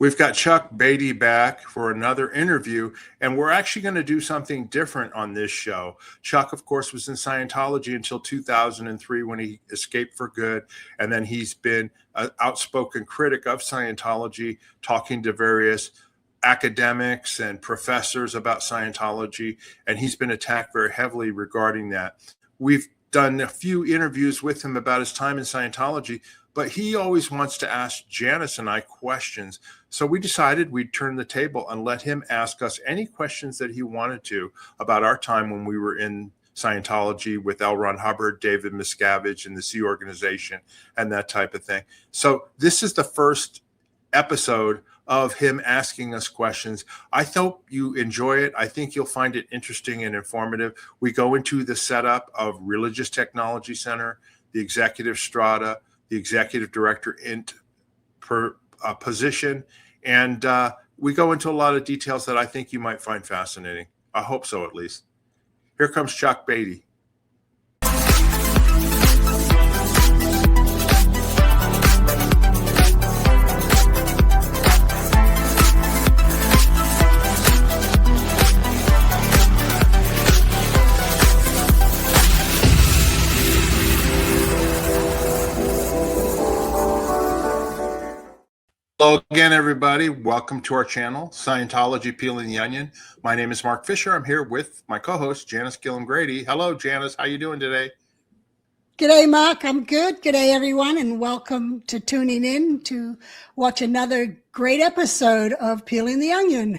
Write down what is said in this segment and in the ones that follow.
We've got Chuck Beatty back for another interview, and we're actually going to do something different on this show. Chuck, of course, was in Scientology until 2003 when he escaped for good, and then he's been an outspoken critic of Scientology, talking to various academics and professors about Scientology, and he's been attacked very heavily regarding that. We've done a few interviews with him about his time in Scientology, but he always wants to ask Janis and I questions. So we decided we'd turn the table and let him ask us any questions that he wanted to about our time when we were in Scientology with L. Ron Hubbard, David Miscavige, and the Sea Organization, and that type of thing. So this is the first episode of him asking us questions. I hope you enjoy it. I think you'll find it interesting and informative. We go into the setup of Religious Technology Center, the executive strata, the executive director position, and we go into a lot of details that I think you might find fascinating. I hope so, at least. Here comes Chuck Beatty. Hello again, everybody. Welcome to our channel, Scientology Peeling the Onion. My name is Mark Fisher. I'm here with my co-host, Janis Gillham Grady. Hello, Janis. How you doing today? G'day, Mark. I'm good. G'day, everyone, and welcome to tuning in to watch another great episode of Peeling the Onion.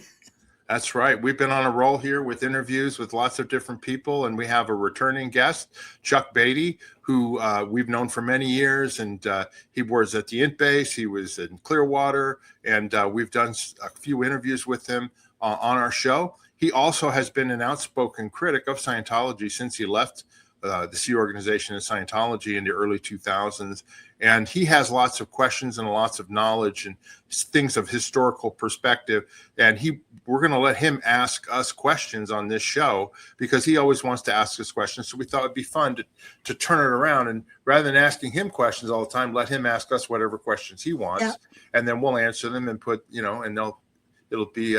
That's right. We've been on a roll here with interviews with lots of different people, and we have a returning guest, Chuck Beatty, who we've known for many years, and he was at the Int Base. He was in Clearwater, and we've done a few interviews with him on our show. He also has been an outspoken critic of Scientology since he left the Sea Organization and Scientology in the early 2000s. And he has lots of questions and lots of knowledge and things of historical perspective. And we're going to let him ask us questions on this show because he always wants to ask us questions. So we thought it'd be fun to turn it around, and rather than asking him questions all the time, let him ask us whatever questions he wants. Yeah. And then we'll answer them and and it'll be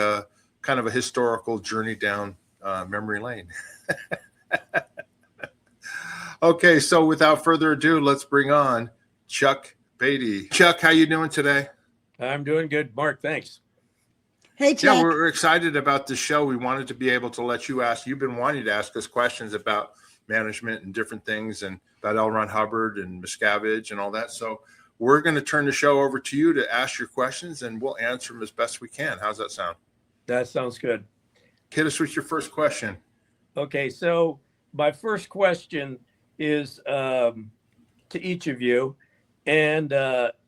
kind of a historical journey down memory lane. Okay, so without further ado, let's bring on Chuck Beatty. Chuck, how you doing today? I'm doing good, Mark. Thanks. Hey, Chuck. Yeah, we're excited about the show. We wanted to be able to let you ask. You've been wanting to ask us questions about management and different things, and about L. Ron Hubbard and Miscavige and all that. So we're going to turn the show over to you to ask your questions, and we'll answer them as best we can. How's that sound? That sounds good. Hit us with your first question. Okay, so my first question is to each of you, and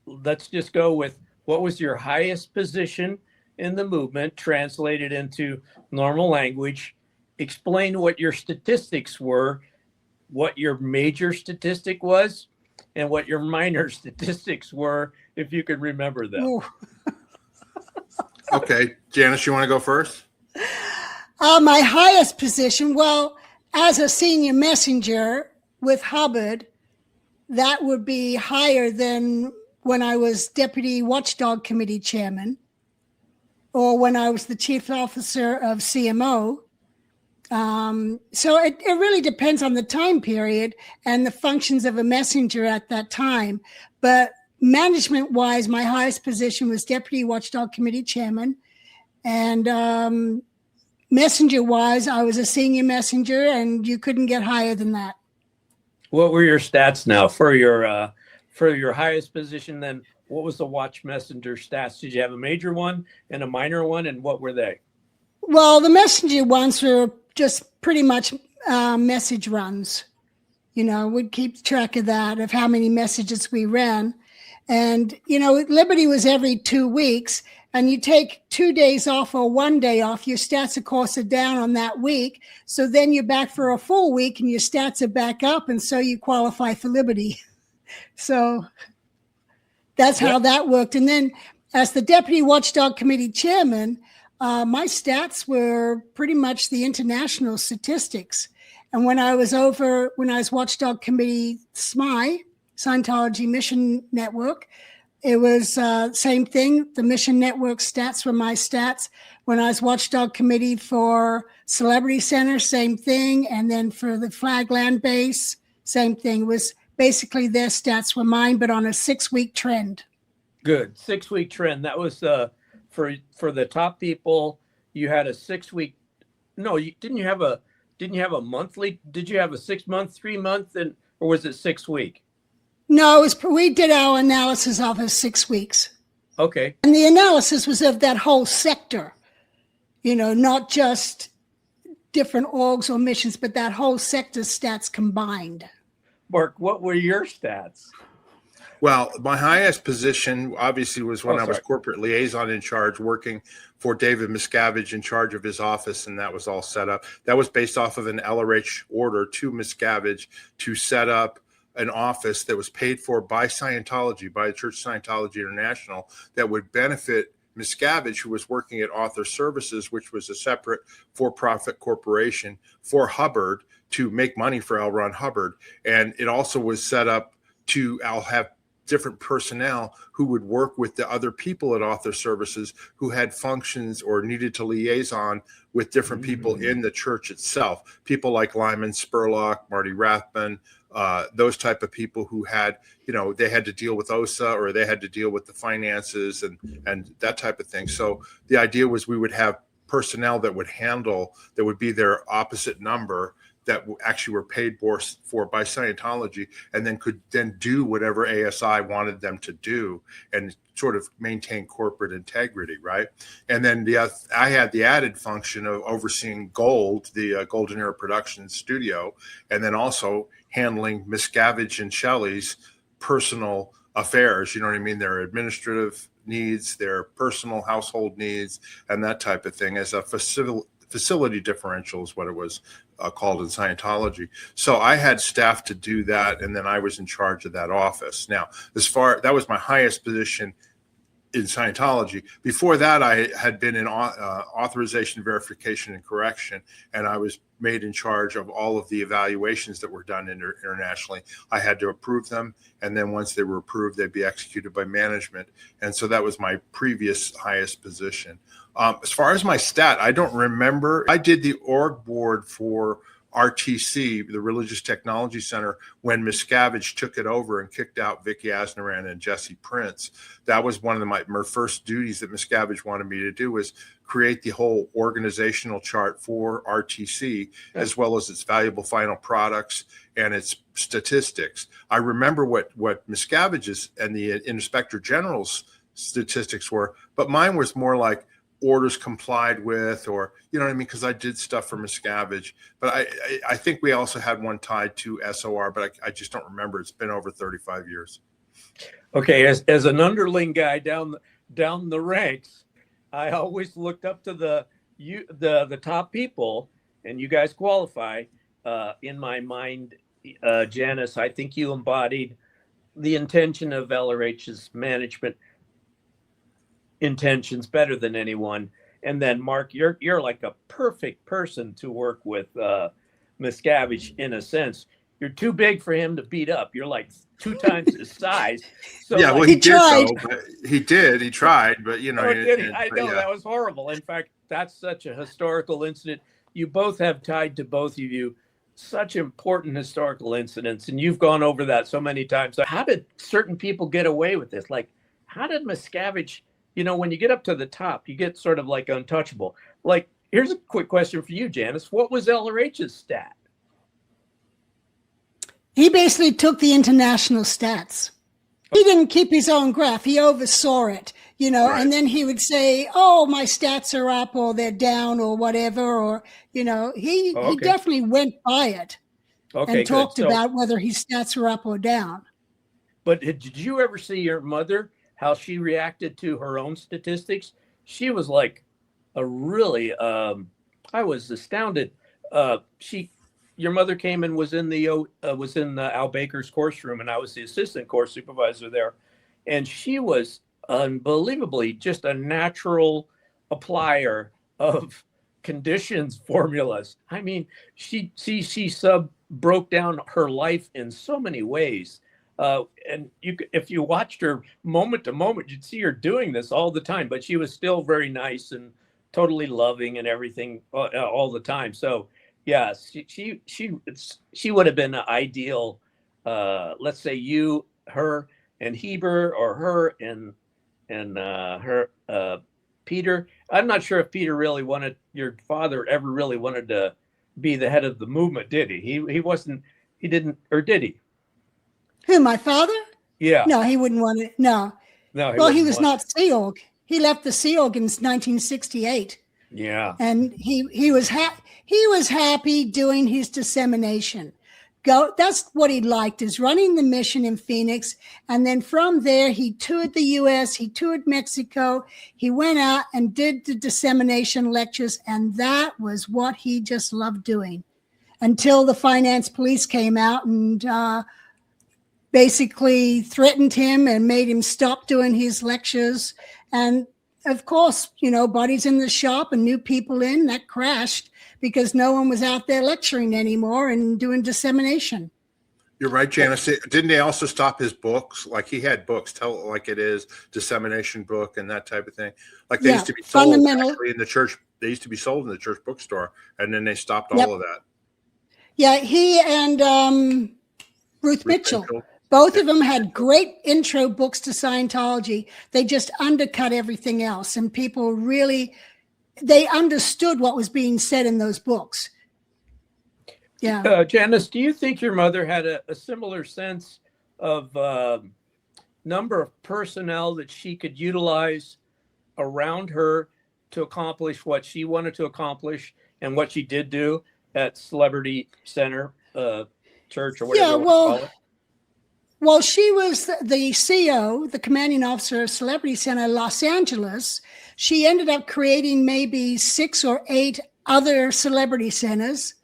let's just go with, what was your highest position in the movement translated into normal language? Explain what your statistics were, what your major statistic was, and what your minor statistics were, if you could remember them. Okay, Janis, you want to go first? My highest position, well, as a senior messenger with Hubbard, that would be higher than when I was Deputy Watchdog Committee Chairman, or when I was the Chief Officer of CMO. So it really depends on the time period and the functions of a messenger at that time. But management-wise, my highest position was Deputy Watchdog Committee Chairman. And messenger-wise, I was a senior messenger, and you couldn't get higher than that. What were your stats now for your highest position? Then what was the watch messenger stats? Did you have a major one and a minor one, and what were they? Well, the messenger ones were just pretty much message runs. We'd keep track of that, of how many messages we ran. And, Liberty was every 2 weeks, and you take 2 days off or 1 day off, your stats, of course, are down on that week. So then you're back for a full week and your stats are back up, and so you qualify for Liberty. So that's how that worked. And then as the Deputy Watchdog Committee Chairman, my stats were pretty much the international statistics. And when I was Watchdog Committee SMI, Scientology Mission Network, it was same thing. The Mission Network stats were my stats. When I was Watchdog Committee for Celebrity Center, same thing. And then for the Flag Land Base, same thing. It was basically their stats were mine, but on a 6-week trend. Good. 6-week trend. That was for the top people. You had a 6-week. No, didn't you have a monthly? Did you have a 6-month, 3-month, or was it 6-week? No, we did our analysis of it 6 weeks. Okay. And the analysis was of that whole sector, not just different orgs or missions, but that whole sector stats combined. Mark, what were your stats? Well, my highest position obviously was when I was corporate liaison in charge, working for David Miscavige in charge of his office, and that was all set up. That was based off of an LRH order to Miscavige to set up an office that was paid for by Scientology, by the Church Scientology International, that would benefit Miscavige, who was working at Author Services, which was a separate for-profit corporation for Hubbard to make money for L. Ron Hubbard. And it also was set up to have different personnel who would work with the other people at Author Services who had functions or needed to liaison with different people in the church itself. People like Lyman Spurlock, Marty Rathbun, those type of people who had, they had to deal with OSA or they had to deal with the finances and that type of thing. So the idea was we would have personnel that would be their opposite number, that actually were paid for by Scientology, and then could then do whatever ASI wanted them to do and sort of maintain corporate integrity, right? And then I had the added function of overseeing Gold, the Golden Era Productions studio, and then also handling Miscavige and Shelley's personal affairs, you know what I mean? Their administrative needs, their personal household needs, and that type of thing as a facility differential is what it was called in Scientology. So I had staff to do that, and then I was in charge of that office. Now, that was my highest position in Scientology. Before that, I had been in authorization, verification, and correction, and I was made in charge of all of the evaluations that were done internationally. I had to approve them, and then once they were approved, they'd be executed by management. And so that was my previous highest position. As far as my stat, I don't remember. I did the org board for RTC, the Religious Technology Center, when Miscavige took it over and kicked out Vicky Asnaran and Jesse Prince. That was one of my first duties that Miscavige wanted me to do, was create the whole organizational chart for RTC, as well as its valuable final products and its statistics. I remember what Miscavige's and the Inspector General's statistics were, but mine was more like orders complied with, or you know what I mean, because I did stuff for Miscavige. But I think we also had one tied to SOR, but I just don't remember. It's been over 35 years. Okay, as an underling guy down the ranks, I always looked up to the top people, and you guys qualify. In my mind, Janis, I think you embodied the intention of LRH's management intentions better than anyone. And then Mark, you're like a perfect person to work with Miscavige in a sense. You're too big for him to beat up. You're like 2 times his size. So yeah, like, well, he did. He tried, but I know that was horrible. In fact, that's such a historical incident. You both have tied to both of you such important historical incidents, and you've gone over that so many times. So how did certain people get away with this? Like, how did Miscavige, when you get up to the top, you get sort of like untouchable. Like, here's a quick question for you, Janis. What was LRH's stat? He basically took the international stats. He didn't keep his own graph. He oversaw it, right. And then he would say, oh, my stats are up or they're down or whatever. Or, he definitely went by it and talked about whether his stats were up or down. But did you ever see your mother, how she reacted to her own statistics? She was like a really, I was astounded. Your mother came and was in Al Baker's course room, and I was the assistant course supervisor there. And she was unbelievably just a natural applier of conditions formulas. I mean, she broke down her life in so many ways. And if you watched her moment to moment, you'd see her doing this all the time. But she was still very nice and totally loving and everything all the time. So yeah, she would have been an ideal. Let's say you, her, and Heber, or her and her Peter. I'm not sure if Peter really wanted, your father ever really wanted to be the head of the movement, did he? He wasn't. He didn't, or did he? Who, my father? Yeah. No, he wouldn't want it. No. No. Well, he was not Sea Org. He left the Sea Org in 1968. Yeah. And he was happy doing his dissemination. That's what he liked, is running the mission in Phoenix. And then from there, he toured the US, he toured Mexico. He went out and did the dissemination lectures. And that was what he just loved doing, until the finance police came out and basically threatened him and made him stop doing his lectures. And of course, bodies in the shop and new people in, that crashed because no one was out there lecturing anymore and doing dissemination. You're right, Janis. Didn't they also stop his books? Like, he had books, Tell It Like It Is, dissemination book, and that type of thing. Like, they used to be sold actually in the church. They used to be sold in the church bookstore, and then they stopped all of that. Yeah, he and Ruth Mitchell. Both of them had great intro books to Scientology. They just undercut everything else. And people really, they understood what was being said in those books. Yeah. Janis, do you think your mother had a similar sense of number of personnel that she could utilize around her to accomplish what she wanted to accomplish and what she did do at Celebrity Center Church, or whatever you want to call it? Well, she was the CO, the commanding officer of Celebrity Center Los Angeles. She ended up creating maybe 6 or 8 other celebrity centers.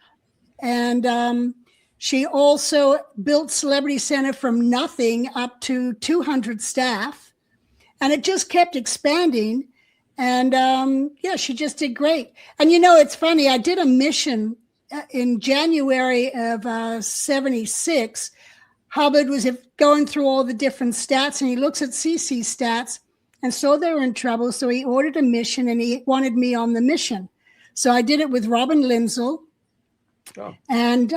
And she also built Celebrity Center from nothing up to 200 staff. And it just kept expanding. And she just did great. And it's funny, I did a mission in January of 76. Hubbard was going through all the different stats, and he looks at CC's stats and saw they were in trouble. So he ordered a mission, and he wanted me on the mission. So I did it with Robin Lindsell. Oh. And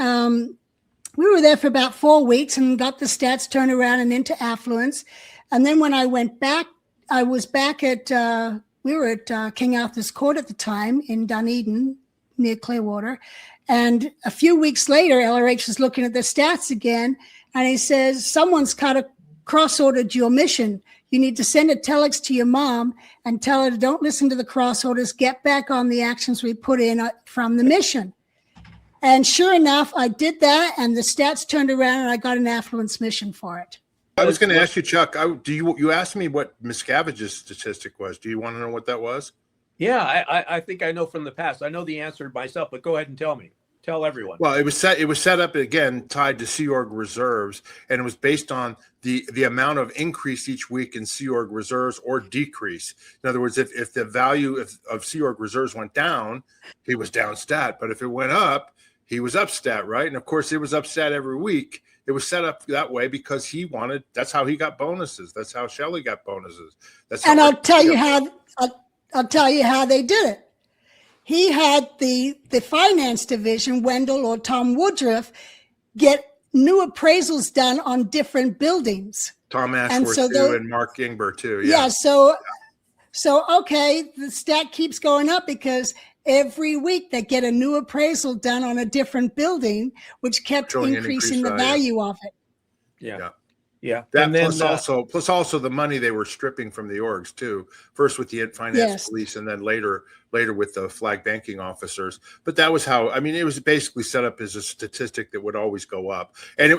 we were there for about 4 weeks and got the stats turned around and into affluence. And then when I went back, I was back at, we were at King Arthur's Court at the time in Dunedin, near Clearwater. And a few weeks later, LRH was looking at the stats again. And he says, someone's cross-ordered your mission. You need to send a telex to your mom and tell her to don't listen to the cross orders, get back on the actions we put in from the mission. And sure enough, I did that, and the stats turned around, and I got an affluence mission for it. I was going to ask you, Chuck, you asked me what Miscavige's statistic was. Do you want to know what that was? Yeah, I think I know from the past. I know the answer myself, but go ahead and tell me. Tell everyone. Well, it was set up again, tied to Sea Org reserves, and it was based on the amount of increase each week in Sea Org reserves or decrease. In other words, if the value of Sea Org reserves went down, he was down stat. But if it went up, he was up stat, right? And of course, it was up stat every week. It was set up that way because that's how he got bonuses. That's how Shelley got bonuses. And I'll tell you how they did it. He had the finance division, Wendell or Tom Woodruff, get new appraisals done on different buildings. Tom Ashworth and Mark Ingber too. Yeah. So okay, the stat keeps going up because every week they get a new appraisal done on a different building, which kept increasing the value of it. Yeah. That and then, plus also the money they were stripping from the orgs too. First with the finance police, and then later with the flag banking officers. But that was how. I mean, it was basically set up as a statistic that would always go up. And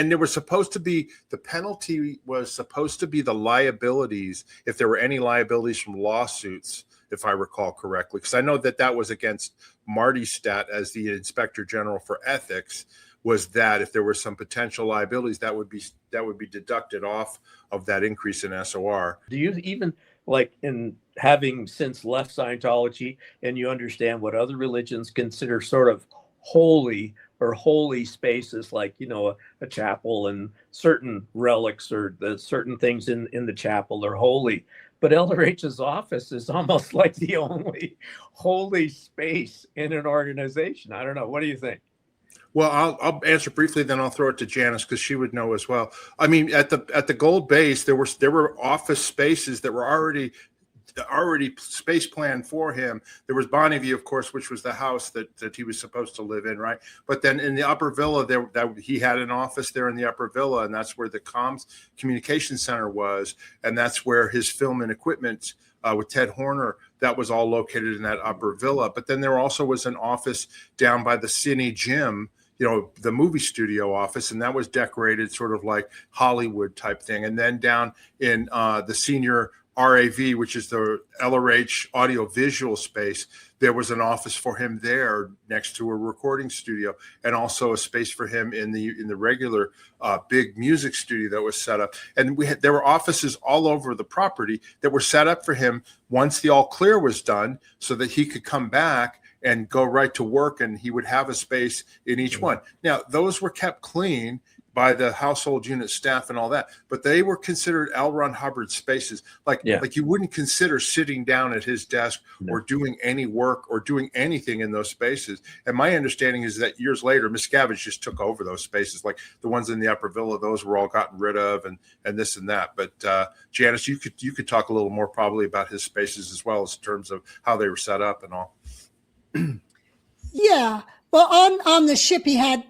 there was supposed to be, the penalty was supposed to be the liabilities, if there were any liabilities from lawsuits, if I recall correctly, because I know that was against Marty's stat as the Inspector General for Ethics. Was that if there were some potential liabilities that would be deducted off of that increase in SOR. Do you even, like, in having since left Scientology and you understand what other religions consider sort of holy or holy spaces, like, you know, a chapel, and certain relics or the certain things in the chapel are holy. But Elder H's office is almost like the only holy space in an organization. I don't know. What do you think? Well, I'll answer briefly, then I'll throw it to Janis because she would know as well. I mean, at the Gold Base, there were office spaces that were already space planned for him. There was Bonneview, of course, which was the house that he was supposed to live in, right? But then in the upper villa, he had an office there in the upper villa, and that's where the communication center was, and that's where his film and equipment with Ted Horner, that was all located in that upper villa. But then there also was an office down by the Cine Gym, you know, the movie studio office, and that was decorated sort of like Hollywood type thing. And then down in the senior RAV, which is the LRH audio visual space, there was an office for him there next to a recording studio, and also a space for him in the regular big music studio that was set up. And there were offices all over the property that were set up for him once the all clear was done, so that he could come back and go right to work, and he would have a space in each one. Now, those were kept clean by the household unit staff and all that, but they were considered L. Ron Hubbard spaces. Like you wouldn't consider sitting down at his desk or doing any work or doing anything in those spaces. And my understanding is that years later, Miscavige just took over those spaces, like the ones in the upper villa. Those were all gotten rid of, and this and that. But Janis, you could talk a little more probably about his spaces as well, as in terms of how they were set up and all. Yeah. Well, on the ship, he had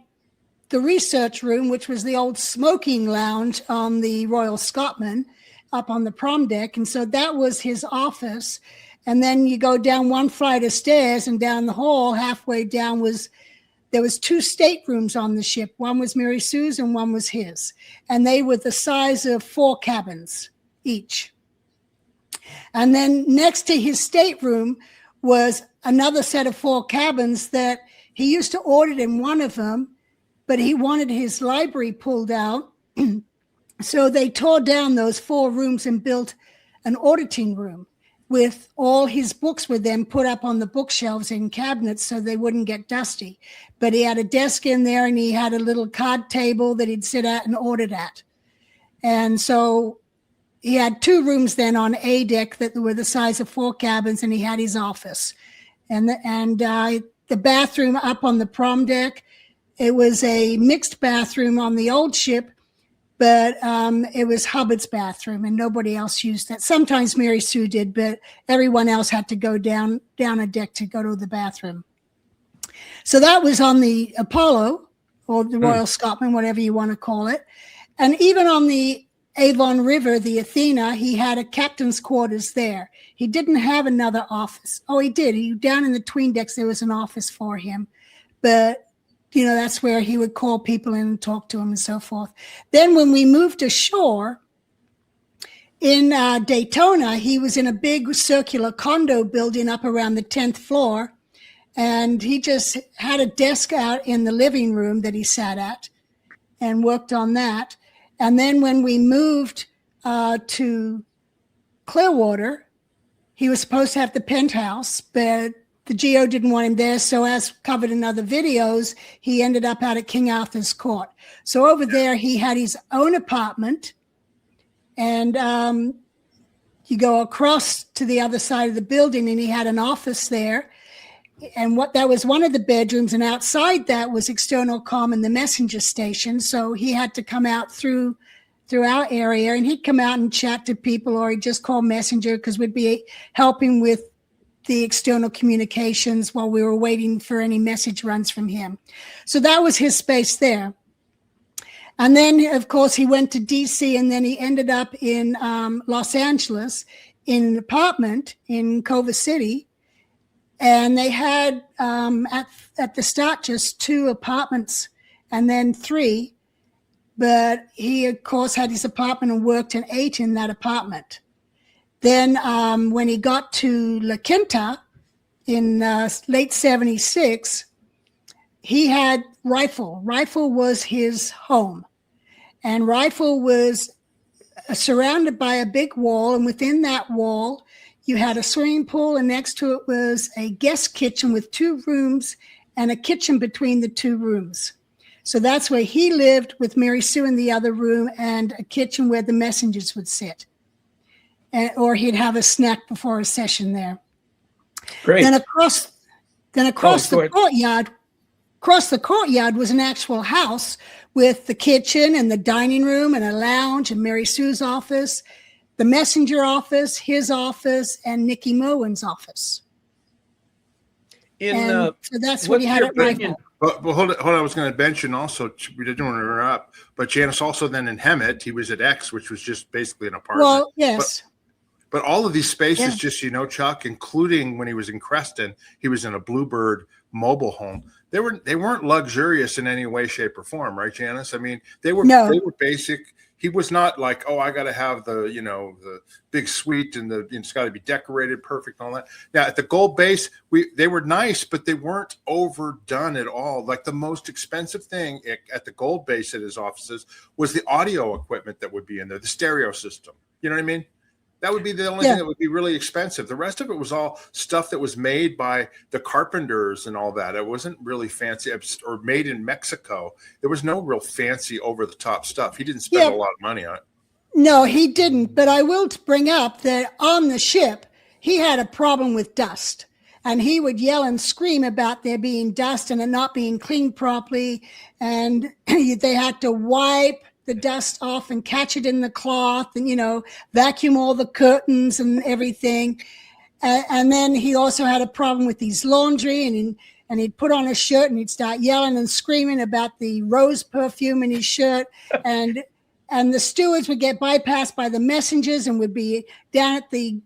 the research room, which was the old smoking lounge on the Royal Scotsman up on the prom deck. And so that was his office. And then you go down one flight of stairs, and down the hall, halfway down, there was 2 staterooms on the ship. One was Mary Sue's and one was his. And they were the size of 4 cabins each. And then next to his stateroom was another set of 4 cabins that he used to audit in one of them, but he wanted his library pulled out. So they tore down those 4 rooms and built an auditing room with all his books were then put up on the bookshelves in cabinets so they wouldn't get dusty. But he had a desk in there, and he had a little card table that he'd sit at and audit at. And so he had 2 rooms then on A deck that were the size of 4 cabins, and he had his office. And the bathroom up on the prom deck, it was a mixed bathroom on the old ship, but it was Hubbard's bathroom, and nobody else used that. Sometimes Mary Sue did, but everyone else had to go down a deck to go to the bathroom. So that was on the Apollo, or the Royal Scotsman, whatever you want to call it. And even on the Avon River, the Athena, he had a captain's quarters there. He didn't have another office. Oh, he did. Down in the tween decks, there was an office for him. But, you know, that's where he would call people in and talk to them and so forth. Then when we moved ashore in Daytona, he was in a big circular condo building up around the 10th floor. And he just had a desk out in the living room that he sat at and worked on that. And then when we moved to Clearwater, he was supposed to have the penthouse, but the GO didn't want him there. So as covered in other videos, he ended up out at King Arthur's Court. So over there, he had his own apartment. And you go across to the other side of the building, and he had an office there. And that was one of the bedrooms, and outside that was external comm and the messenger station. So he had to come out through our area, and he'd come out and chat to people, or he'd just call messenger because we'd be helping with the external communications while we were waiting for any message runs from him. So that was his space there. And then, of course, he went to DC, and then he ended up in Los Angeles in an apartment in Culver City. And they had, at the start, just 2 apartments and then 3. But he, of course, had his apartment and worked and ate in that apartment. Then when he got to La Quinta in late 76, he had Rifle. Rifle was his home. And Rifle was surrounded by a big wall. And within that wall, you had a swimming pool, and next to it was a guest kitchen with 2 rooms and a kitchen between the two rooms. So that's where he lived with Mary Sue in the other room, and a kitchen where the messengers would sit. Or he'd have a snack before a session there. Great. Then across the courtyard was an actual house with the kitchen and the dining room and a lounge and Mary Sue's office, the messenger office, his office, and Nikki Moen's office. So that's what he had at Rifle. But hold on, I was going to mention also, we didn't want to interrupt, but Janis also then in Hemet, he was at X, which was just basically an apartment. Well, yes. But all of these spaces, just, Chuck, including when he was in Creston, he was in a Bluebird mobile home. They weren't luxurious in any way, shape, or form, right, Janis? I mean, they were basic. He was not like, oh, I got to have the big suite and it's got to be decorated perfect and all that. Now at the Gold Base, they were nice, but they weren't overdone at all. Like the most expensive thing at the Gold Base at his offices was the audio equipment that would be in there, the stereo system. You know what I mean? That would be the only thing that would be really expensive. The rest of it was all stuff that was made by the carpenters and all that. It wasn't really fancy or made in Mexico. There was no real fancy over-the-top stuff. He didn't spend a lot of money on it. No, he didn't. But I will bring up that on the ship, he had a problem with dust. And he would yell and scream about there being dust and it not being cleaned properly. And they had to wipe the dust off and catch it in the cloth and, vacuum all the curtains and everything. And then he also had a problem with his laundry and he'd put on a shirt and he'd start yelling and screaming about the rose perfume in his shirt. And the stewards would get bypassed by the messengers and would be down at the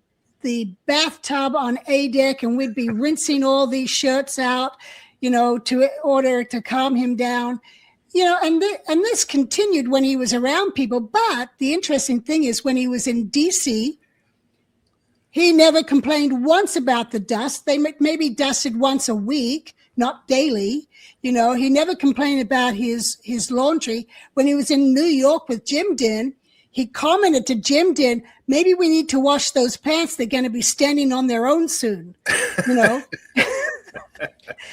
bathtub on A deck, and we'd be rinsing all these shirts out, to order to calm him down. And this continued when he was around people. But the interesting thing is when he was in D.C., he never complained once about the dust. They maybe dusted once a week, not daily. He never complained about his laundry. When he was in New York with Jim Din, he commented to Jim Din, maybe we need to wash those pants. They're going to be standing on their own soon,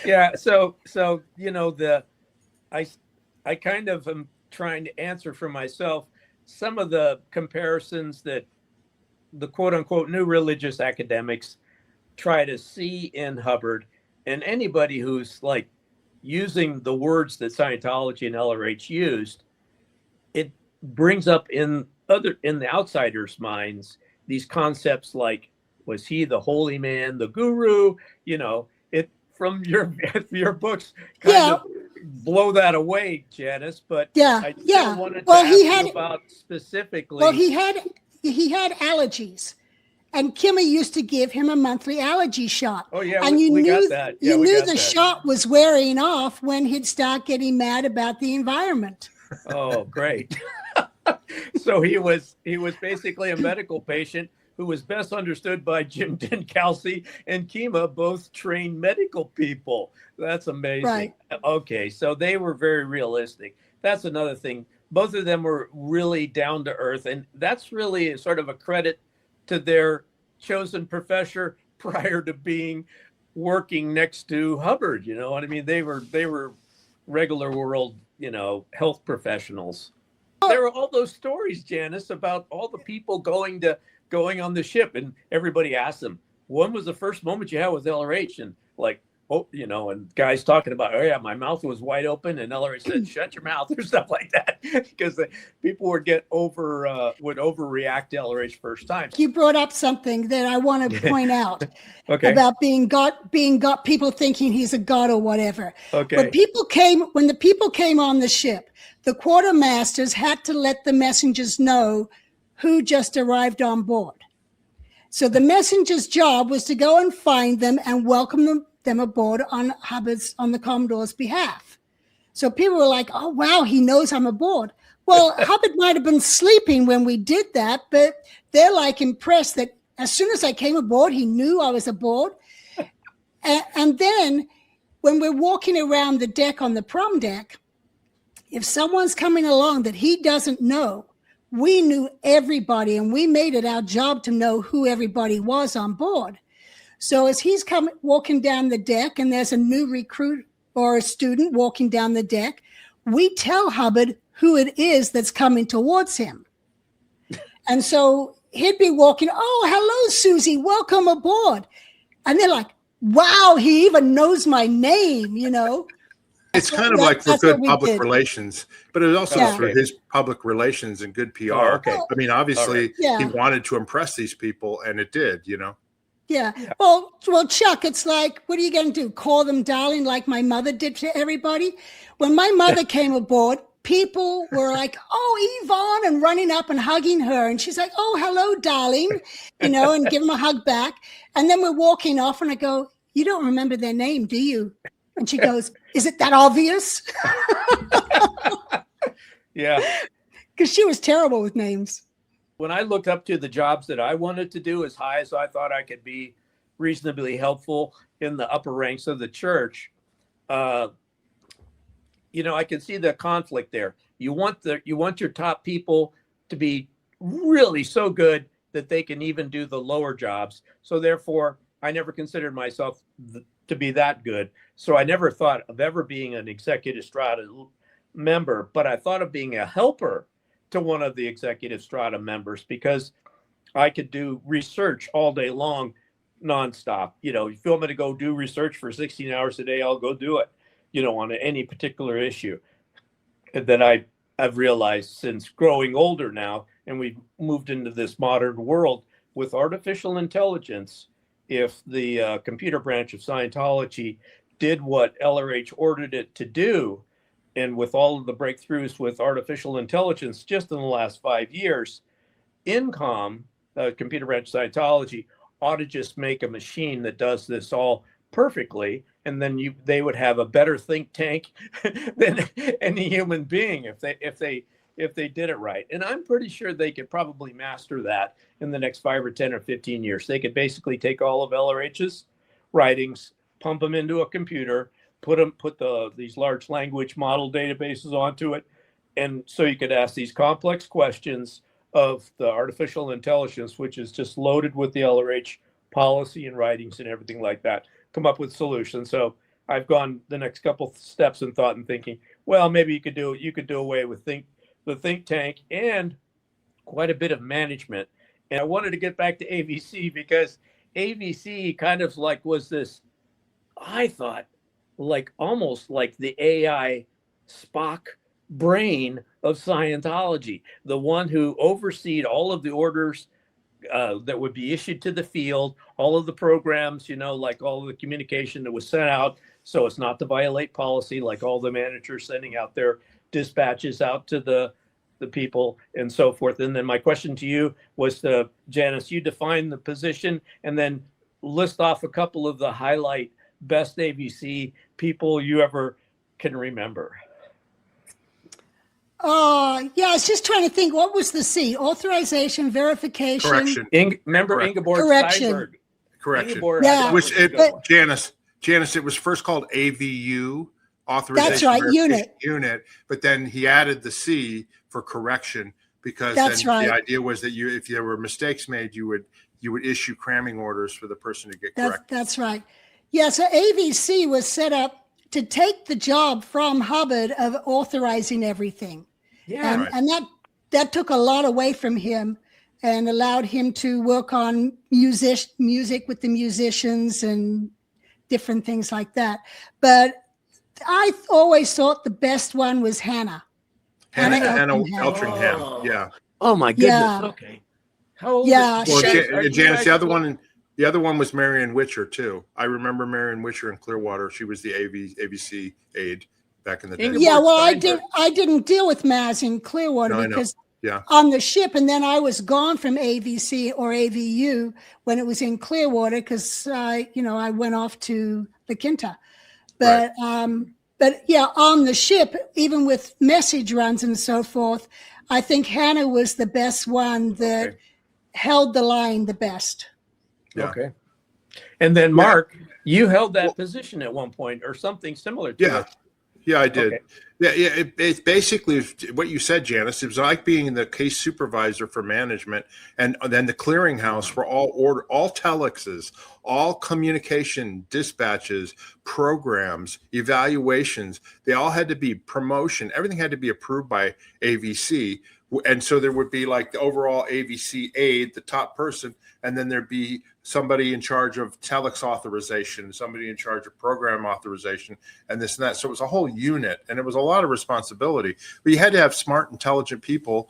Yeah. So I kind of am trying to answer for myself some of the comparisons that the quote unquote new religious academics try to see in Hubbard, and anybody who's like using the words that Scientology and LRH used, it brings up in the outsiders' minds these concepts like, was he the holy man, the guru? It from your books kind of blow that away, Janis. But I still wanted to ask you about specifically. Well, he had allergies, and Kimmy used to give him a monthly allergy shot. Oh yeah, and we got that. You knew the shot was wearing off when he'd start getting mad about the environment. Oh, great. So he was basically a medical patient who was best understood by Jim Din Kelsey and Kima, both trained medical people. That's amazing. Right. Okay, so they were very realistic. That's another thing. Both of them were really down to earth, and that's really sort of a credit to their chosen professor prior to working next to Hubbard. You know what I mean? They were regular world, health professionals. There were all those stories, Janis, about all the people going on the ship, and everybody asked them, when was the first moment you had with LRH? And and guys talking about, oh yeah, my mouth was wide open, and LRH said, shut your mouth, or stuff like that, because people would overreact to LRH first time. You brought up something that I want to point out about being God, people thinking he's a god or whatever. Okay. When the people came on the ship, the quartermasters had to let the messengers know who just arrived on board. So the messenger's job was to go and find them and welcome them aboard on the Commodore's behalf. So people were like, oh, wow, he knows I'm aboard. Well, Hubbard might have been sleeping when we did that, but they're like impressed that as soon as I came aboard, he knew I was aboard. And then when we're walking around the deck on the prom deck, if someone's coming along that he doesn't know, we knew everybody, and we made it our job to know who everybody was on board. So as he's walking down the deck and there's a new recruit or a student walking down the deck, we tell Hubbard who it is that's coming towards him. And so he'd be walking, oh, hello, Susie, welcome aboard. And they're like, wow, he even knows my name, you know. It's kind of like for good public relations, but it also for his public relations and good PR. Oh, okay. I mean, obviously, he wanted to impress these people, and it did, you know. Yeah. Well, Chuck, it's like, what are you going to do? Call them darling like my mother did to everybody? When my mother came aboard, people were like, oh, Yvonne, and running up and hugging her. And she's like, oh, hello, darling, you know, and give them a hug back. And then we're walking off, and I go, you don't remember their name, do you? And she goes, is it that obvious? Yeah. Because she was terrible with names. When I looked up to the jobs that I wanted to do as high as I thought I could be reasonably helpful in the upper ranks of the church, you know, I can see the conflict there. You want your top people to be really so good that they can even do the lower jobs. So therefore, I never considered myself to be that good. So I never thought of ever being an executive strata member, but I thought of being a helper to one of the executive strata members, because I could do research all day long, nonstop. You know, if you want me to go do research for 16 hours a day, I'll go do it, you know, on any particular issue. And then I've realized, since growing older now, and we've moved into this modern world with artificial intelligence, if the computer branch of Scientology did what LRH ordered it to do, and with all of the breakthroughs with artificial intelligence just in the last 5 years, INCOM, computer branch Scientology, ought to just make a machine that does this all perfectly, and then they would have a better think tank than any human being if they did it right. And I'm pretty sure they could probably master that in the next 5 or 10 or 15 years. They could basically take all of LRH's writings, pump them into a computer, put these large language model databases onto it, and so you could ask these complex questions of the artificial intelligence, which is just loaded with the LRH policy and writings and everything like that, come up with solutions. So I've gone the next couple steps in thought and thinking, well, maybe you could do away with the think tank and quite a bit of management. And I wanted to get back to AVC, because AVC kind of like was this, I thought, like almost like the AI Spock brain of Scientology, the one who overseed all of the orders that would be issued to the field, all of the programs, you know, like all of the communication that was sent out, so as not to violate policy, like all the managers sending out their dispatches out to the people and so forth. And then my question to you was, Janis, you define the position and then list off a couple of the highlight best AVC people you ever can remember. Yeah, I was just trying to think, what was the C? Authorization, verification. Correction. Remember Ingeborg Correction. Steinberg? Correction. Ingeborg, Yeah. Which Janis, it was first called AVU, Authorization That's right, unit, but then he added the C for correction, because That's then right. the idea was that if there were mistakes made, you would issue cramming orders for the person to get corrected. That's right. Yeah, so AVC was set up to take the job from Hubbard of authorizing everything. Yeah. And that took a lot away from him and allowed him to work on music with the musicians and different things like that. But I always thought the best one was Hannah. Hannah Eltringham. Yeah. Oh my goodness. Yeah. Okay. How old Yeah. Well, are you Janis, guys- the other one was Marion Witcher too. I remember Marion Witcher in Clearwater. She was the AVC aide back in the day. Ingeborg Yeah, well, Steinberg. I didn't deal with Maz in Clearwater No, I know. because Yeah. on the ship, and then I was gone from AVC or AVU when it was in Clearwater because I went off to La Quinta. But yeah, on the ship, even with message runs and so forth, I think Hannah was the best one that held the line the best. Yeah. Okay. And then Mark, you held that position at one point or something similar to Yeah. it. Yeah, I did. Okay. Yeah. It's basically what you said, Janis. It was like being the case supervisor for management, and then the clearinghouse for all telexes, all communication dispatches, programs, evaluations. They all had to be promotion. Everything had to be approved by AVC. And so there would be like the overall AVC aide, the top person, and then there'd be somebody in charge of telex authorization, somebody in charge of program authorization, and this and that. So it was a whole unit, and it was a lot of responsibility. But you had to have smart, intelligent people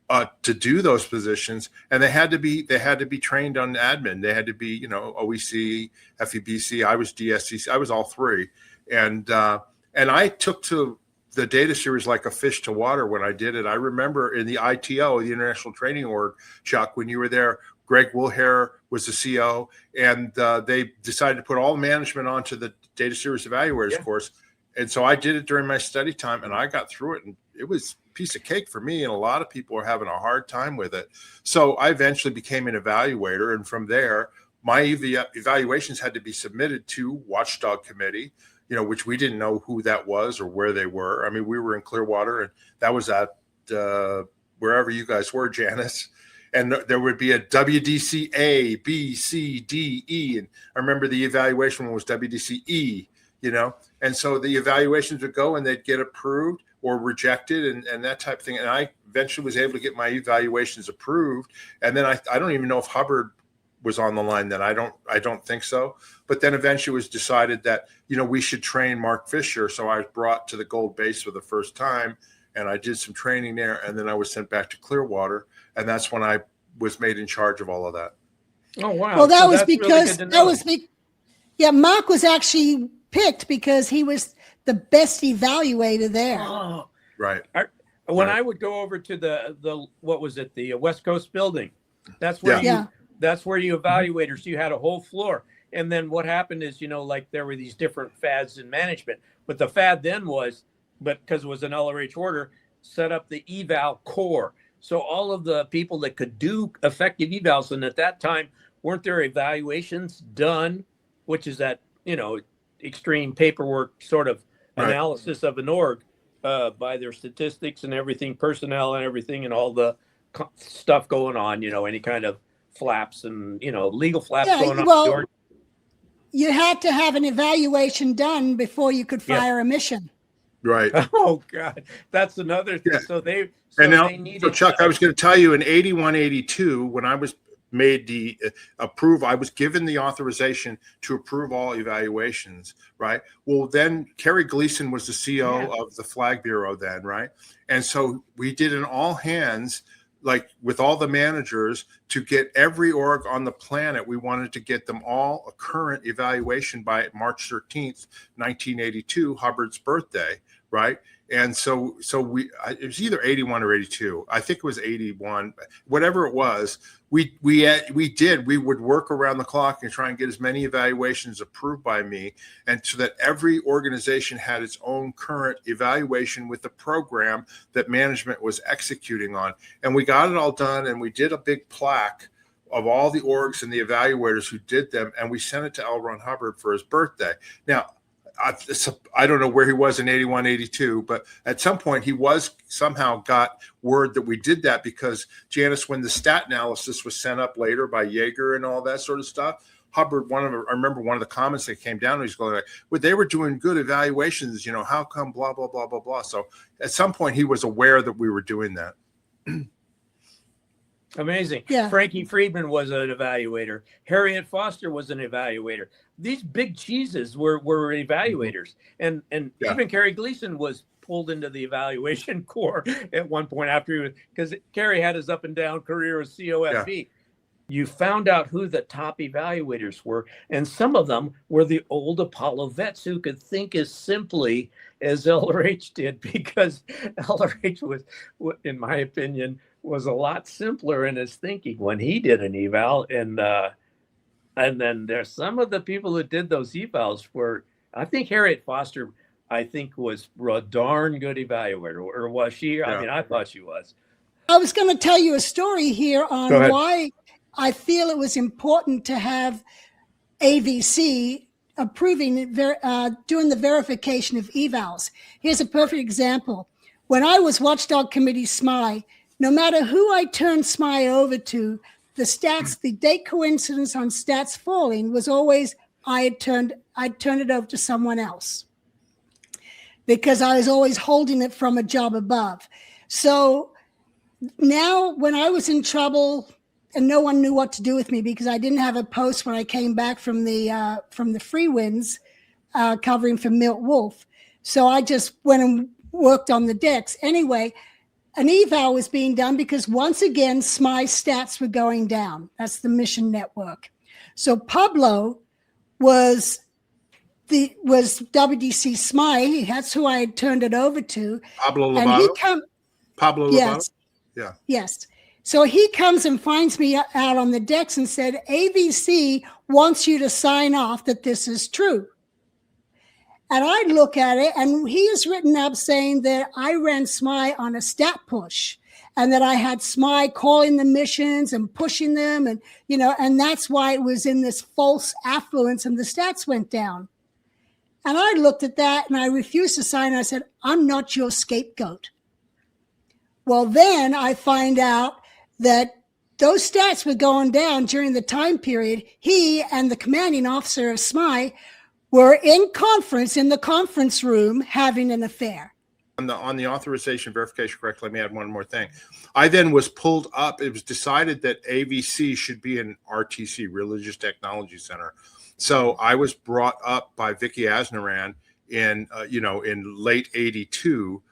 to do those positions, and they had to be trained on admin. They had to be, OEC, FEBC. I was DSCC. I was all three, and I took to the data series like a fish to water when I did it. I remember in the ITO, the International Training Org, Chuck, when you were there, Greg Wilhare was the CO, and they decided to put all the management onto the data series evaluators course. And so I did it during my study time, and I got through it, and it was a piece of cake for me. And a lot of people were having a hard time with it. So I eventually became an evaluator. And from there, my evaluations had to be submitted to Watchdog Committee, which we didn't know who that was or where they were. I mean, we were in Clearwater, and that was at wherever you guys were, Janis. And there would be a WDC A, B, C, D, E. And I remember the evaluation one was WDC E, And so the evaluations would go and they'd get approved or rejected and that type of thing. And I eventually was able to get my evaluations approved. And then I don't even know if Hubbard was on the line then. I don't think so. But then eventually it was decided that, we should train Mark Fisher. So I was brought to the Gold Base for the first time, and I did some training there. And then I was sent back to Clearwater. And that's when I was made in charge of all of that. Oh, wow. Well, that So was that's because really Mark was actually picked because he was the best evaluator there. Oh, right. When I would go over to the what was it, the West Coast building, that's where that's where you evaluators, you had a whole floor. And then what happened is, like there were these different fads in management, but the fad then was, because it was an LRH order, set up the eval core. So all of the people that could do effective evals, and at that time, weren't there evaluations done, which is that, extreme paperwork sort of analysis of an org by their statistics and everything, personnel and everything, and all the stuff going on, any kind of flaps and, legal flaps going on. Well, you had to have an evaluation done before you could fire a mission. Right. Oh God, that's another thing. Yeah. They needed. So Chuck, I was going to tell you in 81, 82, when I was made the approve, I was given the authorization to approve all evaluations. Right. Well, then Kerry Gleason was the CO of the Flag Bureau then. Right. And so we did an all hands, like with all the managers, to get every org on the planet. We wanted to get them all a current evaluation by March 13th, 1982, Hubbard's birthday. Right. And so it was either 81 or 82. I think it was 81, whatever it was. We would work around the clock and try and get as many evaluations approved by me, and so that every organization had its own current evaluation with the program that management was executing on. And we got it all done, and we did a big plaque of all the orgs and the evaluators who did them, and we sent it to L. Ron Hubbard for his birthday. Now, I don't know where he was in 81, 82, but at some point he somehow got word that we did that, because Janis, when the stat analysis was sent up later by Yeager and all that sort of stuff, Hubbard, I remember one of the comments that came down, he's going like, well, they were doing good evaluations, how come blah, blah, blah, blah, blah. So at some point he was aware that we were doing that. Amazing. Yeah. Frankie Friedman was an evaluator. Harriet Foster was an evaluator. These big cheeses were evaluators. And even Kerry Gleason was pulled into the evaluation corps at one point after because Kerry had his up and down career as COFB. Yeah. You found out who the top evaluators were, and some of them were the old Apollo vets who could think as simply as LRH did, because LRH was, in my opinion, was a lot simpler in his thinking when he did an eval. And then there's some of the people that did those evals were, I think Harriet Foster, was a darn good evaluator, or was she? Yeah. I mean, I thought she was. I was going to tell you a story here on why I feel it was important to have AVC approving, doing the verification of evals. Here's a perfect example. When I was Watchdog Committee SMI, no matter who I turned SMI over to, the date coincidence on stats falling was always I'd turn it over to someone else, because I was always holding it from a job above. So now when I was in trouble and no one knew what to do with me because I didn't have a post when I came back from the Free Winds covering for Milt Wolf. So I just went and worked on the decks. Anyway, an eval was being done because once again, SMI stats were going down. That's the mission network. So Pablo was WDC SMI. That's who I had turned it over to. Pablo and Lovato? Pablo Lovato? Yes. Yeah. Yes. So he comes and finds me out on the decks and said, AVC wants you to sign off that this is true. And I look at it, and he has written up saying that I ran SMI on a stat push, and that I had SMI calling the missions and pushing them, and and that's why it was in this false affluence and the stats went down. And I looked at that and I refused to sign. I said, I'm not your scapegoat. Well, then I find out that those stats were going down during the time period. He and the commanding officer of SMI were in the conference room having an affair. On the authorization verification, correct, let me add one more thing. I then was pulled up. It was decided that AVC should be an RTC, Religious Technology Center. So I was brought up by Vicky Asnaran in late 82,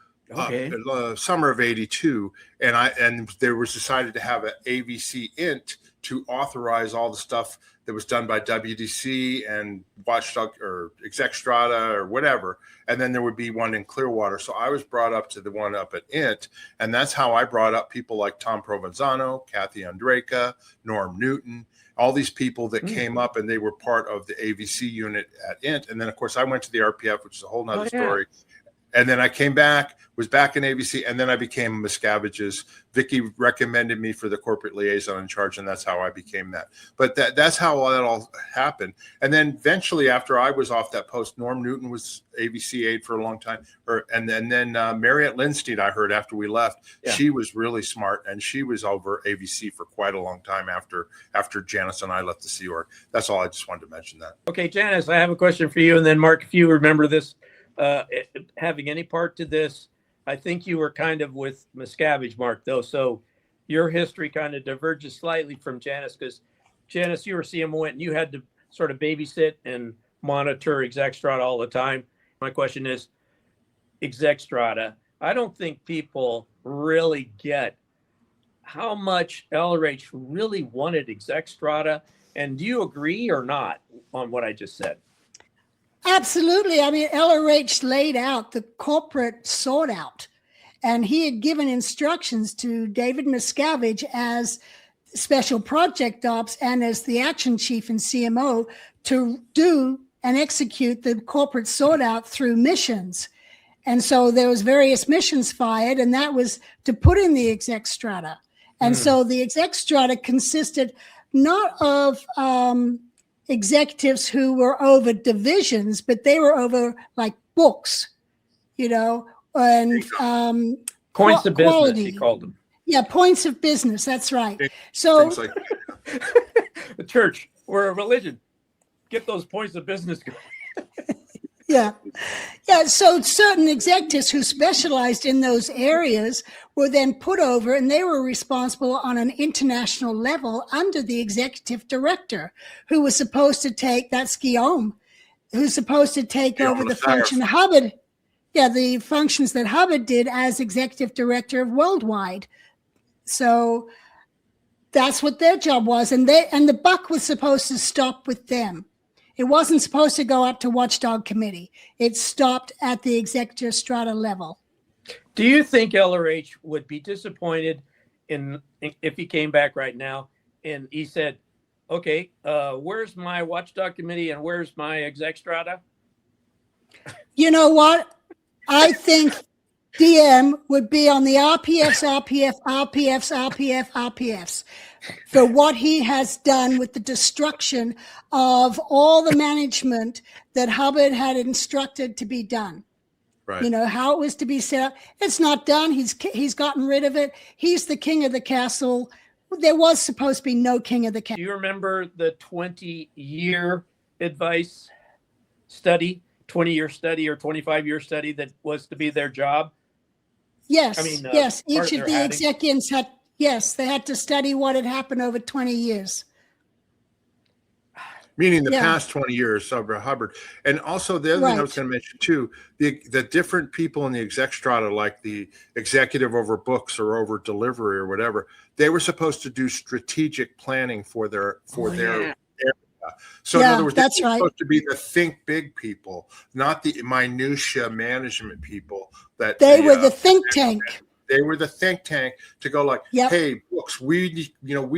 summer of 82, and there was decided to have an AVC int to authorize all the stuff that was done by WDC and Watchdog or Exec Strata or whatever. And then there would be one in Clearwater. So I was brought up to the one up at INT. And that's how I brought up people like Tom Provenzano, Kathy Andreka, Norm Newton, all these people that came up, and they were part of the AVC unit at INT. And then, of course, I went to the RPF, which is a whole nother story. And then I came back, was back in AVC, and then I became Miscavige's. Vicky recommended me for the corporate liaison in charge, and that's how I became that. But that's how that all happened. And then eventually, after I was off that post, Norm Newton was AVC aide for a long time. And then Mariette Lindstein, I heard after we left, she was really smart, and she was over AVC for quite a long time after Janis and I left the Sea Org. That's all. I just wanted to mention that. Okay, Janis, I have a question for you, and then Mark, if you remember this. Having any part to this, I think you were kind of with Miscavige, Mark, though. So your history kind of diverges slightly from Janis, because Janis, you were CMO and you had to sort of babysit and monitor Exec Strata all the time. My question is, Exec Strata, I don't think people really get how much LRH really wanted Exec Strata. And do you agree or not on what I just said? Absolutely. I mean, LRH laid out the corporate sort out, and he had given instructions to David Miscavige as special project ops and as the action chief and CMO to do and execute the corporate sort out through missions. And so there was various missions fired, and that was to put in the Exec Strata. And so the Exec Strata consisted not of executives who were over divisions, but they were over like books, and points of quality. Business, he called them. Yeah, points of business. That's right. So like the church, we're a religion. Get those points of business going. Yeah. So certain executives who specialized in those areas were then put over, and they were responsible on an international level under the executive director, who was supposed to take, that's Gillham, who's supposed to take over the function Hubbard. Yeah, the functions that Hubbard did as executive director of Worldwide. So that's what their job was. And the buck was supposed to stop with them. It wasn't supposed to go up to Watchdog Committee. It stopped at the executive strata level. Do you think LRH would be disappointed if he came back right now and he said, okay, where's my Watchdog Committee and where's my exec strata? You know what? I think DM would be on the RPFs for what he has done with the destruction of all the management that Hubbard had instructed to be done. Right. You know, how it was to be set up. It's not done. He's gotten rid of it. He's the king of the castle. There was supposed to be no king of the castle. Do you remember the 20-year advice study, 20-year study or 25-year study that was to be their job? Yes, yes. part Each of of their the executives had, yes, they had to study what had happened over 20 years. Meaning the past 20 years of Hubbard. And also the other thing I was going to mention too, the different people in the exec strata, like the executive over books or over delivery or whatever, they were supposed to do strategic planning for their area. So in other words, that's they're supposed to be the think big people, not the minutia management people. That they were the think tank. They were the think tank to go like, hey, books, we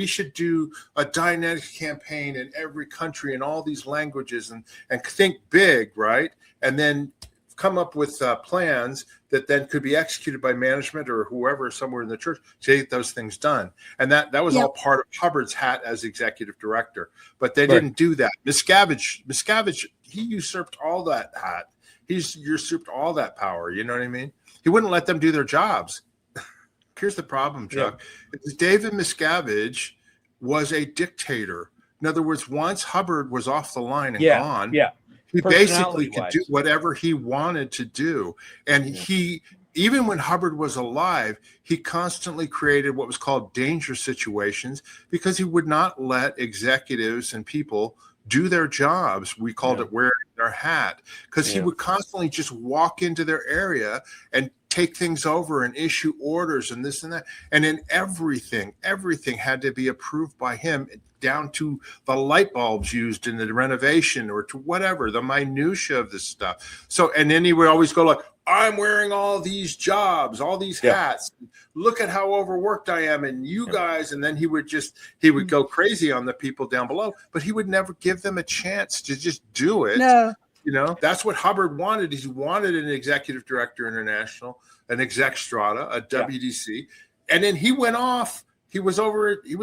should do a dynamic campaign in every country in all these languages and think big, right? And then come up with plans that then could be executed by management or whoever somewhere in the church to get those things done. And that was all part of Hubbard's hat as executive director. But they didn't do that. Miscavige, he usurped all that hat. He's usurped all that power. You know what I mean? He wouldn't let them do their jobs. Here's the problem, Chuck. David Miscavige was a dictator. In other words, once Hubbard was off the line and gone, he basically could do whatever he wanted to do. And he, even when Hubbard was alive, he constantly created what was called danger situations because he would not let executives and people do their jobs. We called it wearing their hat, because he would constantly just walk into their area and take things over and issue orders and this and that. And then everything had to be approved by him, down to the light bulbs used in the renovation or to whatever, the minutia of this stuff. So, and then he would always go like, I'm wearing all these jobs, all these hats. Look at how overworked I am. And you guys, and then he would go crazy on the people down below, but he would never give them a chance to just do it. No. You know, that's what Hubbard wanted. He wanted an executive director international, an exec strata, a WDC. And then he went off. He was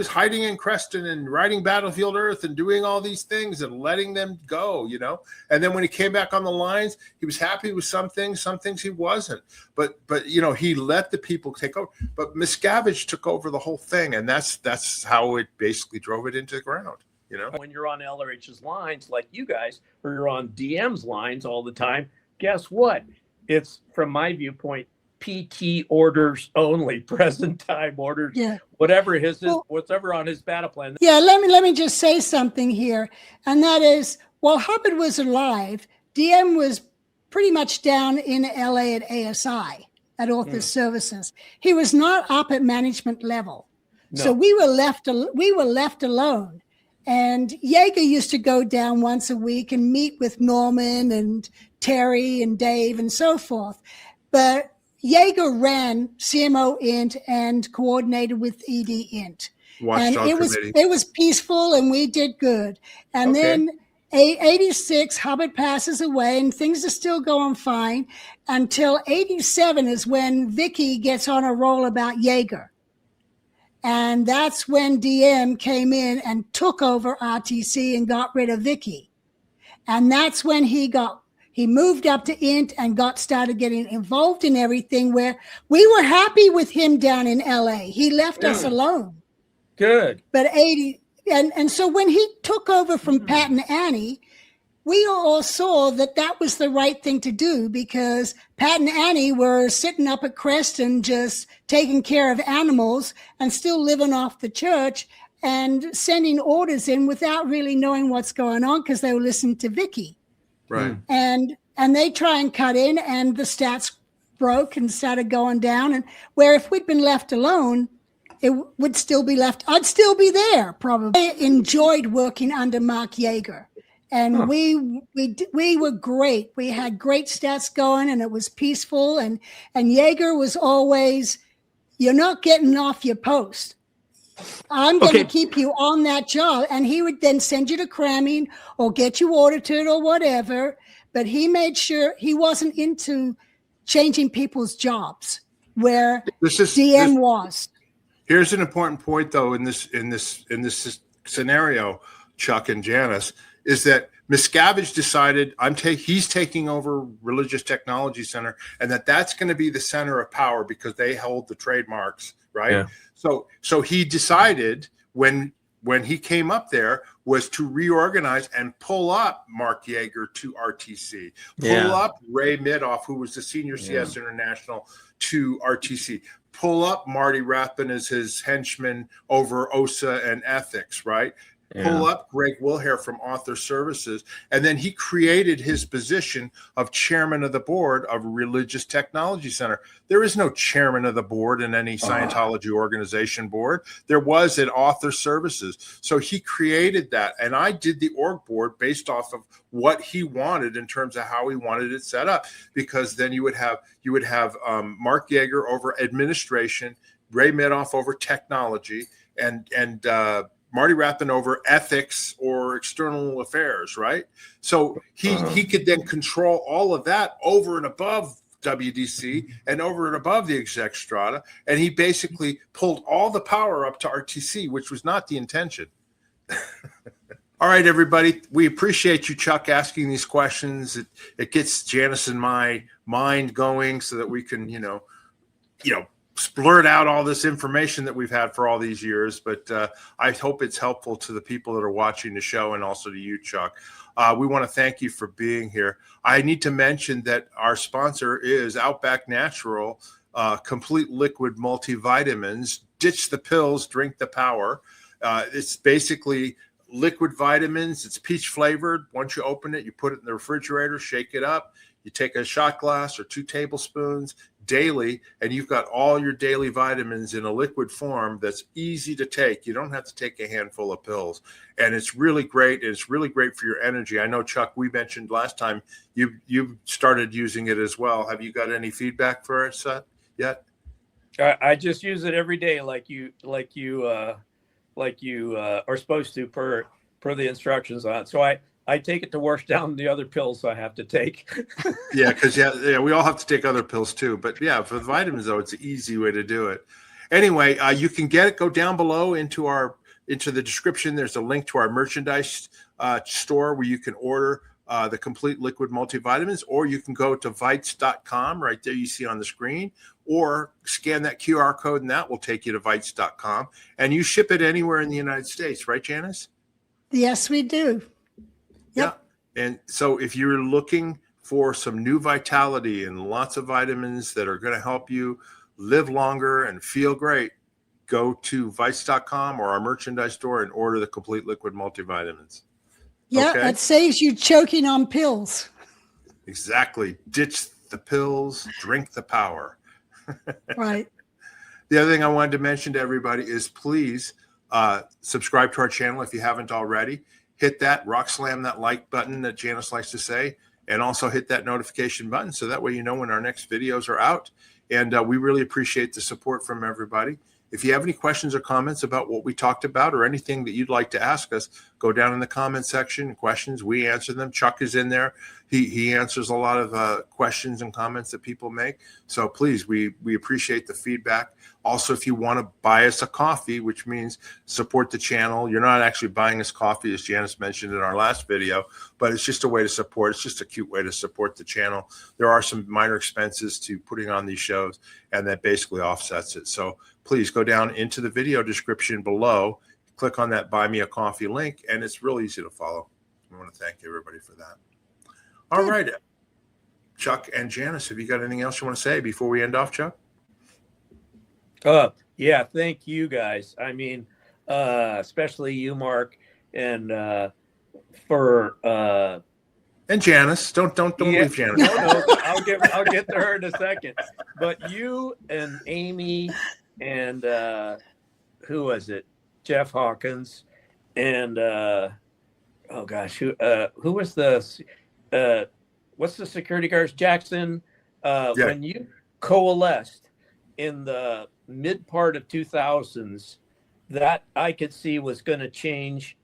hiding in Creston and writing Battlefield Earth and doing all these things and letting them go, you know. And then when he came back on the lines, he was happy with some things he wasn't. But you know, he let the people take over. But Miscavige took over the whole thing, and that's how it basically drove it into the ground, you know. When you're on LRH's lines like you guys, or you're on DM's lines all the time, guess what? It's, from my viewpoint, PT orders only, present time orders, whatever whatever on his battle plan. Yeah, let me just say something here, and that is, while Hubbard was alive, DM was pretty much down in LA at ASI, at Author Services. He was not up at management level, so we were left alone. And Yeager used to go down once a week and meet with Norman and Terry and Dave and so forth, but Yeager ran CMO Int and coordinated with ED Int. And it was peaceful and we did good. And then 86, Hubbard passes away and things are still going fine until 87 is when Vicky gets on a roll about Yeager. And that's when DM came in and took over RTC and got rid of Vicky. And that's when he moved up to Int and started getting involved in everything, where we were happy with him down in LA. He left us alone. Good. But and so when he took over from Pat and Annie, we all saw that was the right thing to do, because Pat and Annie were sitting up at Creston just taking care of animals and still living off the church and sending orders in without really knowing what's going on, because they were listening to Vicky. Right. And they try and cut in, and the stats broke and started going down. And where if we'd been left alone, it would still be left. I'd still be there probably. I enjoyed working under Mark Yeager, and we were great. We had great stats going, and it was peaceful. And Yeager was always, you're not getting off your post. I'm going to keep you on that job. And he would then send you to cramming or get you audited or whatever. But he made sure he wasn't into changing people's jobs where This is DM was. Here's an important point, though, in this scenario, Chuck and Janis, is that Miscavige decided he's taking over Religious Technology Center, and that's going to be the center of power because they hold the trademarks, right? Yeah. So he decided when he came up there was to reorganize and pull up Mark Yeager to RTC, pull up Ray Midoff, who was the senior CS International, to RTC, pull up Marty Rathbun as his henchman over OSA and ethics, right? Pull up Greg Wilhare from Author Services. And then he created his position of chairman of the board of Religious Technology Center. There is no chairman of the board in any Scientology organization board. There was at Author Services. So he created that. And I did the org board based off of what he wanted in terms of how he wanted it set up, because then you would have Mark Yeager over administration, Ray Midoff over technology, and Marty Rathbun over ethics or external affairs, right? So he could then control all of that over and above WDC and over and above the exec strata, and he basically pulled all the power up to RTC, which was not the intention. All right, everybody, we appreciate you, Chuck, asking these questions. It gets Janis and my mind going so that we can, blurt out all this information that we've had for all these years, but I hope it's helpful to the people that are watching the show and also to you, Chuck. We want to thank you for being here. I need to mention that our sponsor is Outback Natural, complete liquid multivitamins. Ditch the pills, drink the power. It's basically liquid vitamins. It's peach flavored. Once you open it, you put it in the refrigerator, shake it up. You take a shot glass or 2 tablespoons daily, and you've got all your daily vitamins in a liquid form that's easy to take. You don't have to take a handful of pills. And it's really great. It's really great for your energy. I know, Chuck, we mentioned last time you started using it as well. Have you got any feedback for us yet? I just use it every day like you are supposed to per the instructions on it. So I take it to wash down the other pills I have to take. Because we all have to take other pills too. But yeah, for the vitamins though, it's an easy way to do it. Anyway, you can get it. Go down below into the description. There's a link to our merchandise store where you can order the complete liquid multivitamins, or you can go to Vites.com right there. You see on the screen, or scan that QR code, and that will take you to Vites.com. And you ship it anywhere in the United States, right, Janis? Yes, we do. Yep. Yeah. And so if you're looking for some new vitality and lots of vitamins that are going to help you live longer and feel great, go to Vites.com or our merchandise store and order the complete liquid multivitamins. Yeah, okay? That saves you choking on pills. Exactly. Ditch the pills, drink the power. Right. The other thing I wanted to mention to everybody is please subscribe to our channel if you haven't already. Hit that, rock slam that like button that Janis likes to say, and also hit that notification button so that way you know when our next videos are out. And we really appreciate the support from everybody. If you have any questions or comments about what we talked about or anything that you'd like to ask us, go down in the comment section. Questions, we answer them. Chuck is in there. He answers a lot of questions and comments that people make. So please, we appreciate the feedback. Also, if you want to buy us a coffee, which means support the channel, you're not actually buying us coffee, as Janis mentioned in our last video, but it's just a way to support. It's just a cute way to support the channel. There are some minor expenses to putting on these shows, and that basically offsets it. So please go down into the video description below, click on that Buy Me a Coffee link, and it's real easy to follow. I want to thank everybody for that. All right, Chuck and Janis, have you got anything else you want to say before we end off, Chuck? Yeah, thank you guys. I mean, especially you, Mark, and for and Janis. Don't leave Janis. No, I'll get to her in a second. But you and Amy and who was it? Jeff Hawkins and oh gosh, who was the what's the security guards? Jackson. When you coalesced in the mid part of 2000s, that I could see was going to change,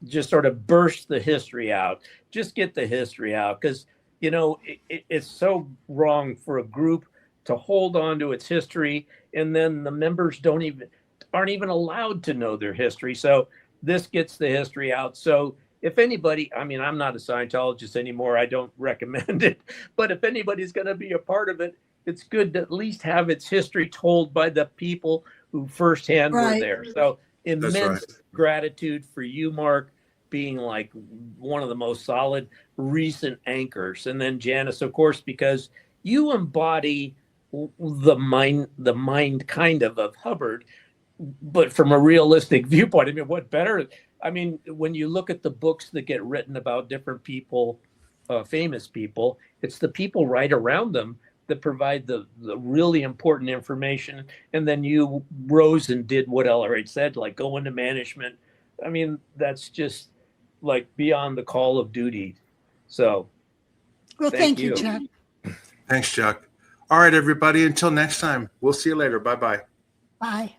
just sort of burst the history out, just get the history out. Because you know, it's so wrong for a group to hold on to its history, and then the members aren't even allowed to know their history. So this gets the history out. So if anybody, I mean, I'm not a Scientologist anymore. I don't recommend it. But if anybody's going to be a part of it, it's good to at least have its history told by the people who firsthand were there. So immense gratitude for you, Mark, being like one of the most solid recent anchors. And then Janis, of course, because you embody the mind kind of Hubbard, but from a realistic viewpoint. I mean, what better? I mean, when you look at the books that get written about different people, famous people, it's the people right around them that provide the really important information. And then you rose and did what LRH said, like go into management. I mean, that's just like beyond the call of duty. So, well, thank you, Chuck. Thanks, Chuck. All right, everybody. Until next time, we'll see you later. Bye-bye. Bye.